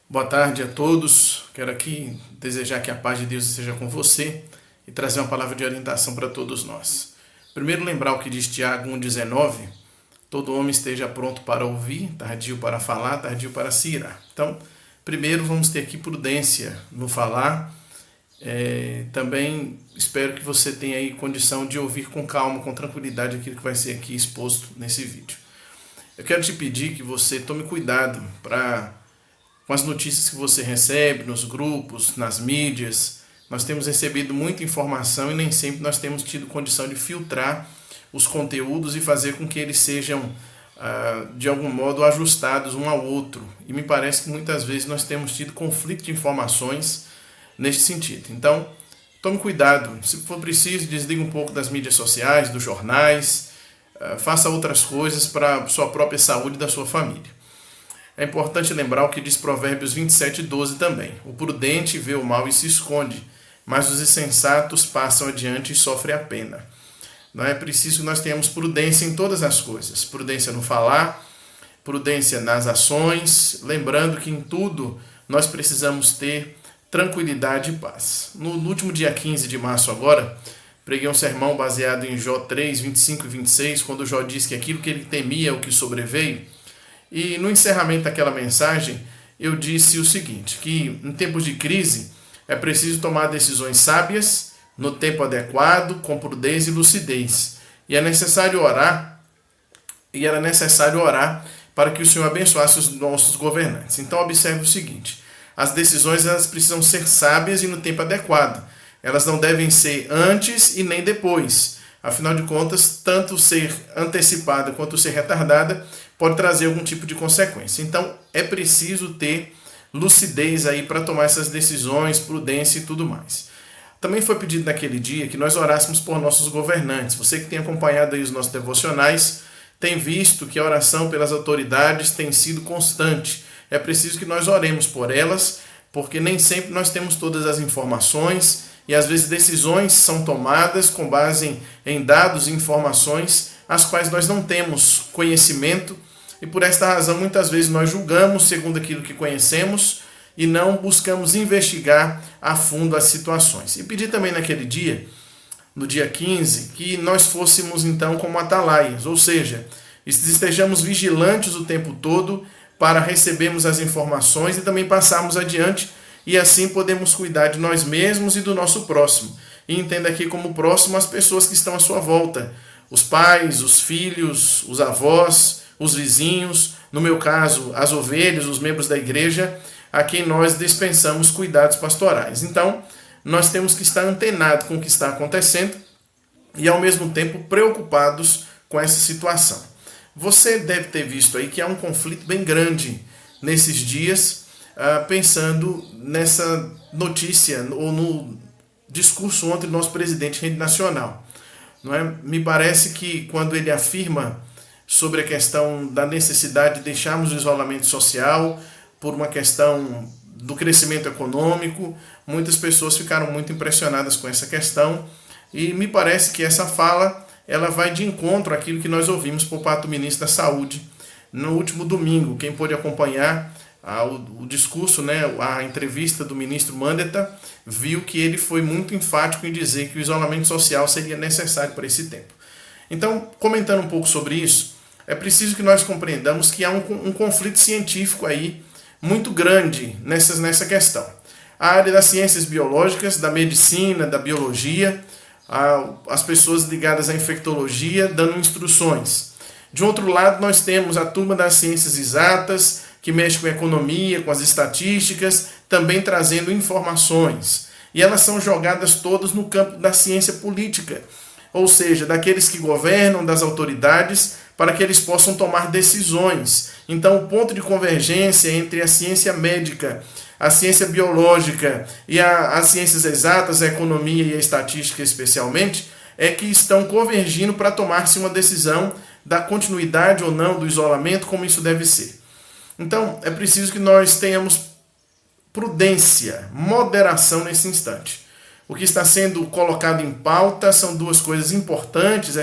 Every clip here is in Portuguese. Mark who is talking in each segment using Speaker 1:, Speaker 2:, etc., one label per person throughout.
Speaker 1: Boa tarde a todos. Quero aqui desejar que a paz de Deus esteja com você e trazer uma palavra de orientação para todos nós. Primeiro, lembrar o que diz Tiago 1,19: todo homem esteja pronto para ouvir, tardio para falar, tardio para se irar. Então, primeiro vamos ter aqui prudência no falar. Também espero que você tenha aí condição de ouvir com calma, com tranquilidade aquilo que vai ser aqui exposto nesse vídeo. Eu quero te pedir que você tome cuidado com as notícias que você recebe nos grupos, nas mídias. Nós temos recebido muita informação e nem sempre nós temos tido condição de filtrar os conteúdos e fazer com que eles sejam, de algum modo, ajustados um ao outro. E me parece que muitas vezes nós temos tido conflito de informações neste sentido. Então, tome cuidado. Se for preciso, desligue um pouco das mídias sociais, dos jornais, faça outras coisas para a sua própria saúde e da sua família. É importante lembrar o que diz Provérbios 27:12 também. O prudente vê o mal e se esconde, mas os insensatos passam adiante e sofrem a pena. Não é preciso que nós tenhamos prudência em todas as coisas. Prudência no falar, prudência nas ações, lembrando que em tudo nós precisamos ter tranquilidade e paz. No último dia 15 de março agora, preguei um sermão baseado em Jó 3, 25 e 26, quando Jó diz que aquilo que ele temia é o que sobreveio. E no encerramento daquela mensagem, eu disse o seguinte, que em tempos de crise é preciso tomar decisões sábias, no tempo adequado, com prudência e lucidez. E era necessário orar para que o Senhor abençoasse os nossos governantes. Então observe o seguinte, as decisões elas precisam ser sábias e no tempo adequado. Elas não devem ser antes e nem depois. Afinal de contas, tanto ser antecipada quanto ser retardada pode trazer algum tipo de consequência. Então, é preciso ter lucidez aí para tomar essas decisões, prudência e tudo mais. Também foi pedido naquele dia que nós orássemos por nossos governantes. Você que tem acompanhado aí os nossos devocionais, tem visto que a oração pelas autoridades tem sido constante. É preciso que nós oremos por elas, porque nem sempre nós temos todas as informações e às vezes decisões são tomadas com base em dados e informações as quais nós não temos conhecimento e por esta razão muitas vezes nós julgamos segundo aquilo que conhecemos e não buscamos investigar a fundo as situações. E pedi também naquele dia, no dia 15, que nós fôssemos então como atalaias, ou seja, estejamos vigilantes o tempo todo para recebermos as informações e também passarmos adiante e assim podemos cuidar de nós mesmos e do nosso próximo. E entenda aqui como próximo as pessoas que estão à sua volta, os pais, os filhos, os avós, os vizinhos, no meu caso, as ovelhas, os membros da igreja, a quem nós dispensamos cuidados pastorais. Então, nós temos que estar antenados com o que está acontecendo e, ao mesmo tempo, preocupados com essa situação. Você deve ter visto aí que há um conflito bem grande nesses dias, pensando nessa notícia ou no discurso ontem do nosso presidente em rede nacional. Não é? Me parece que quando ele afirma sobre a questão da necessidade de deixarmos o isolamento social por uma questão do crescimento econômico, muitas pessoas ficaram muito impressionadas com essa questão e me parece que essa fala ela vai de encontro àquilo que nós ouvimos por parte do ministro da Saúde no último domingo. Quem pôde acompanhar o discurso, a entrevista do ministro Mandetta, viu que ele foi muito enfático em dizer que o isolamento social seria necessário para esse tempo. Então, comentando um pouco sobre isso, é preciso que nós compreendamos que há um conflito científico aí muito grande nessa questão. A área das ciências biológicas, da medicina, da biologia, as pessoas ligadas à infectologia dando instruções. De outro lado, nós temos a turma das ciências exatas, que mexe com a economia, com as estatísticas, também trazendo informações. E elas são jogadas todas no campo da ciência política, ou seja, daqueles que governam, das autoridades, para que eles possam tomar decisões. Então, o ponto de convergência entre a ciência médica, a ciência biológica e as ciências exatas, a economia e a estatística especialmente, é que estão convergindo para tomar-se uma decisão da continuidade ou não do isolamento, como isso deve ser. Então, é preciso que nós tenhamos prudência, moderação nesse instante. O que está sendo colocado em pauta são duas coisas importantes,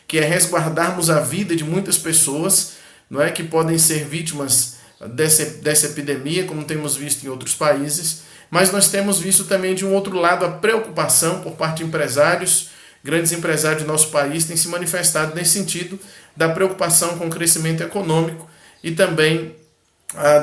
Speaker 1: que é resguardarmos a vida de muitas pessoas, não é, que podem ser vítimas dessa epidemia, como temos visto em outros países, mas nós temos visto também, de um outro lado, a preocupação por parte de empresários. Grandes empresários do nosso país têm se manifestado nesse sentido da preocupação com o crescimento econômico e também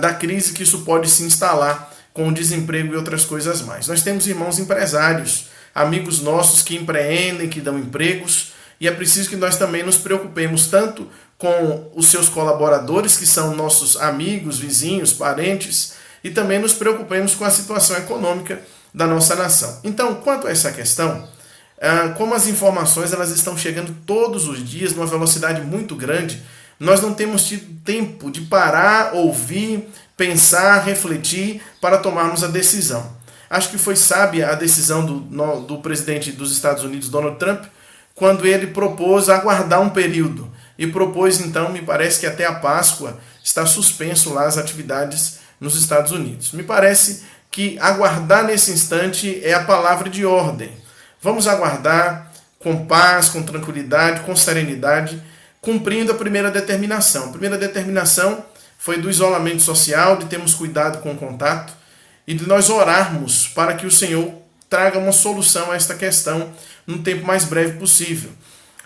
Speaker 1: da crise que isso pode se instalar com o desemprego e outras coisas mais. Nós temos irmãos empresários, amigos nossos que empreendem, que dão empregos, e é preciso que nós também nos preocupemos tanto com os seus colaboradores, que são nossos amigos, vizinhos, parentes, e também nos preocupemos com a situação econômica da nossa nação. Então, quanto a essa questão, como as informações elas estão chegando todos os dias numa velocidade muito grande, nós não temos tido tempo de parar, ouvir, pensar, refletir para tomarmos a decisão. Acho que foi sábia a decisão do presidente dos Estados Unidos, Donald Trump, quando ele propôs aguardar um período e propôs, então, me parece que até a Páscoa está suspenso lá as atividades nos Estados Unidos. Me parece que aguardar nesse instante é a palavra de ordem. Vamos aguardar com paz, com tranquilidade, com serenidade, cumprindo a primeira determinação. A primeira determinação foi do isolamento social, de termos cuidado com o contato e de nós orarmos para que o Senhor traga uma solução a esta questão no tempo mais breve possível.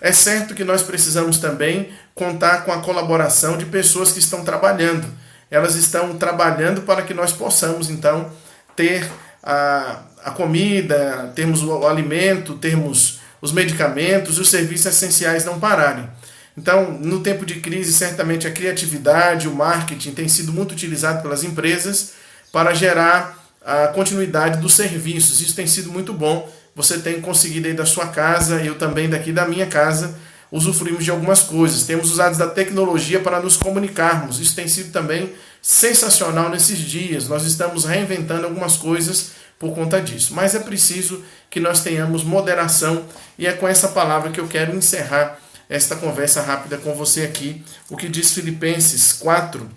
Speaker 1: É certo que nós precisamos também contar com a colaboração de pessoas que estão trabalhando. Elas estão trabalhando para que nós possamos, então, ter a comida, termos o alimento, termos os medicamentos e os serviços essenciais não pararem. Então, no tempo de crise, certamente a criatividade, o marketing tem sido muito utilizado pelas empresas para gerar a continuidade dos serviços. Isso tem sido muito bom. Você tem conseguido aí da sua casa, eu também daqui da minha casa, usufruímos de algumas coisas. Temos usado da tecnologia para nos comunicarmos. Isso tem sido também sensacional nesses dias. Nós estamos reinventando algumas coisas por conta disso. Mas é preciso que nós tenhamos moderação e é com essa palavra que eu quero encerrar esta conversa rápida com você aqui. O que diz Filipenses 4,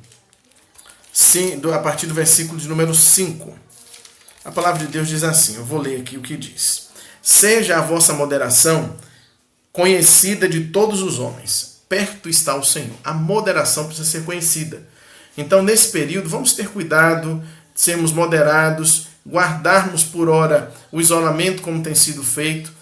Speaker 1: a partir do versículo de número 5. A palavra de Deus diz assim, eu vou ler aqui o que diz. Seja a vossa moderação conhecida de todos os homens. Perto está o Senhor. A moderação precisa ser conhecida. Então, nesse período, vamos ter cuidado, sermos moderados, guardarmos por hora o isolamento como tem sido feito.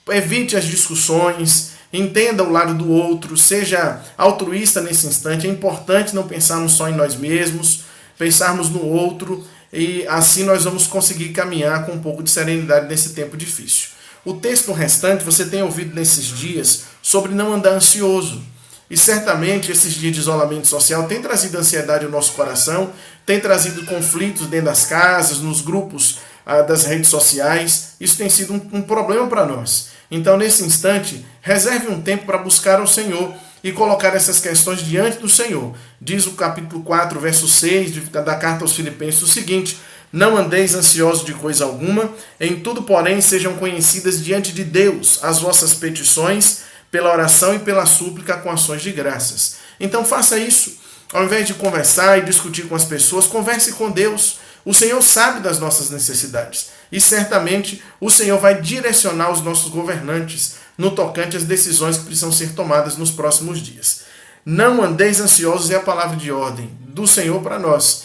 Speaker 1: Evite as discussões, entenda o lado do outro, seja altruísta nesse instante. É importante não pensarmos só em nós mesmos, pensarmos no outro, e assim nós vamos conseguir caminhar com um pouco de serenidade nesse tempo difícil. O texto restante você tem ouvido nesses dias sobre não andar ansioso. E certamente esses dias de isolamento social têm trazido ansiedade ao nosso coração, têm trazido conflitos dentro das casas, nos grupos das redes sociais. Isso tem sido um problema para nós. Então, nesse instante, reserve um tempo para buscar ao Senhor e colocar essas questões diante do Senhor. Diz o capítulo 4, verso 6 da carta aos Filipenses o seguinte: não andeis ansiosos de coisa alguma, em tudo, porém, sejam conhecidas diante de Deus as vossas petições, pela oração e pela súplica com ações de graças. Então faça isso. Ao invés de conversar e discutir com as pessoas, converse com Deus. O Senhor sabe das nossas necessidades. E certamente o Senhor vai direcionar os nossos governantes no tocante às decisões que precisam ser tomadas nos próximos dias. Não andeis ansiosos é a palavra de ordem do Senhor para nós.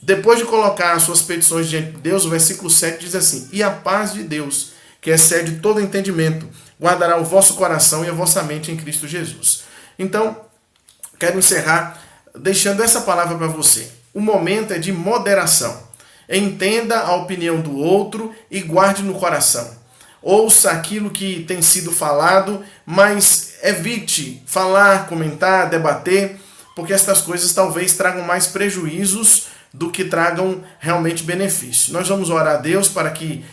Speaker 1: Depois de colocar as suas petições diante de Deus, o versículo 7 diz assim: e a paz de Deus, que excede todo entendimento, guardará o vosso coração e a vossa mente em Cristo Jesus. Então, quero encerrar deixando essa palavra para você. O momento é de moderação. Entenda a opinião do outro e guarde no coração. Ouça aquilo que tem sido falado, mas evite falar, comentar, debater, porque estas coisas talvez tragam mais prejuízos do que tragam realmente benefício. Nós vamos orar a Deus para que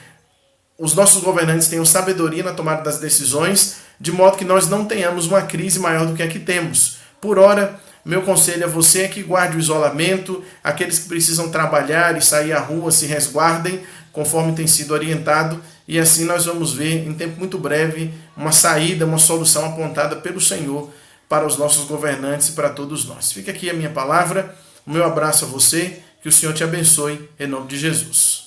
Speaker 1: os nossos governantes tenham sabedoria na tomada das decisões, de modo que nós não tenhamos uma crise maior do que a que temos. Por ora, meu conselho a você é que guarde o isolamento, aqueles que precisam trabalhar e sair à rua se resguardem, conforme tem sido orientado, e assim nós vamos ver, em tempo muito breve, uma saída, uma solução apontada pelo Senhor para os nossos governantes e para todos nós. Fica aqui a minha palavra, o meu abraço a você, que o Senhor te abençoe, em nome de Jesus.